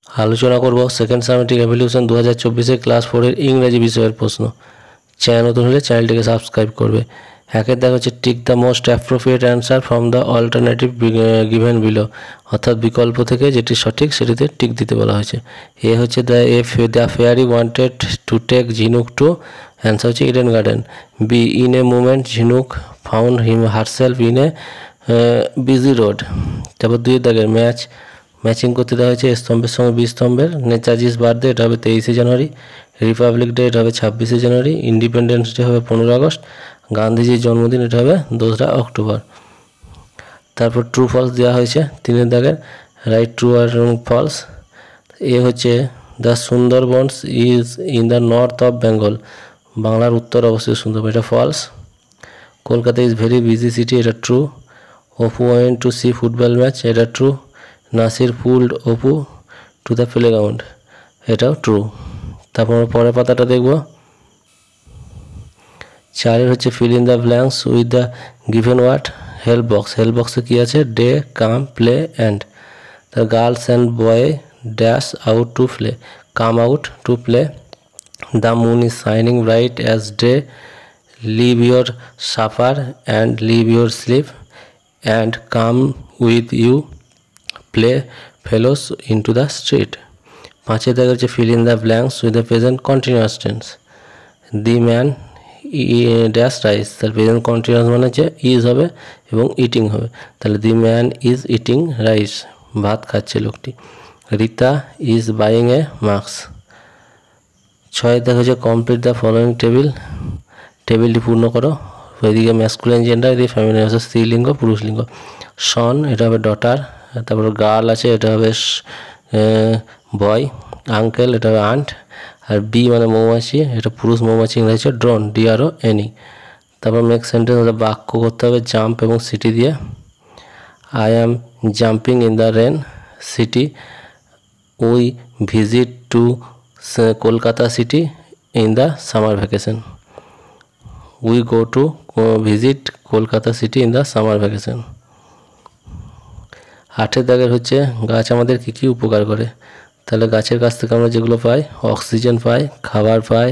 আলোচনা করব second সামেটিক evolution 2024 class 4 এর ইংরেজি বিষয়ের প্রশ্ন। চ্যানেল নতুন হলে চ্যানেলটিকে সাবস্ক্রাইব করবে। একের দেখা হচ্ছে tick the most appropriate answer from the alternative given below, অর্থাৎ বিকল্প থেকে যেটি সঠিক সেটিতে টিক দিতে বলা হয়েছে। এ হচ্ছে the fairy wanted to take Jhinuk to, answer হচ্ছে Eden garden. B in a moment Jhinuk found herself in a busy road. তারপর 2 দাগের ম্যাচিং করতে দেওয়া হয়েছে স্তম্ভের সঙ্গে বি স্তম্ভের। নেতাজিস বার্থডে এটা হবে 23শে জানুয়ারি, রিপাবলিক ডে এটা হবে 26শে জানুয়ারি, ইন্ডিপেন্ডেন্স ডে হবে 15 আগস্ট, গান্ধীজির জন্মদিন এটা হবে 2রা অক্টোবর। তারপর ট্রু ফলস দেওয়া হয়েছে 3 দাগের, রাইট ট্রু আর ফলস। এ হচ্ছে the Sundarbans is in the north of Bengal, বাংলার উত্তর অবস্থিত সুন্দরবন, এটা false. Kolkata is very busy city, এটা true. Apu went to see football match, এটা true. Nasir pulled Apu to the playground, এটাও ট্রু। তারপর পরের পাতাটা দেখব। 4 হচ্ছে fill in the blanks with the given word. Help বক্সে কী আছে? Day, come, play, and. The girls and boy dash out to play, come out to play. The moon is shining bright as day, leave your supper and leave your sleep and come with you play fellows into the street. 5 দেখা হচ্ছে fill in the blanks with the present continuous tense. The man dash rice, তার present continuous মানে হচ্ছে is হবে এবং eating হবে, তাহলে the man is eating rice, ভাত খাচ্ছে লোকটি। Rita is buying a mask. 6 দেখা হচ্ছে কমপ্লিট দ্য ফলোয়িং টেবিল, টেবিলটি পূর্ণ করো। ওইদিকে ম্যাসকুলাইন জেন্ডার, এদিকে ফেমিনিন হচ্ছে স্ত্রীলিঙ্গ পুরুষলিঙ্গ। সন এটা হবে ডটার, তারপর গার্ল আছে এটা হবে বয়, আঙ্কেল এটা হবে আন্ট, আর বি মানে মৌমাছি, এটা পুরুষ মৌমাছি, ইংরেজি হচ্ছে ড্রোন, DRONE। তারপর মেক সেন্টেন্স বাক্য করতে হবে জাম্প এবং সিটি দিয়ে। I am jumping in the rain city, we visit to Kolkata city in the summer vacation, we go to visit Kolkata city in the summer vacation. 8 দাগের হচ্ছে গাছ আমাদের কী কী উপকার করে, তাহলে গাছের কাছ থেকে আমরা যেগুলো পাই, অক্সিজেন পাই, খাবার পাই,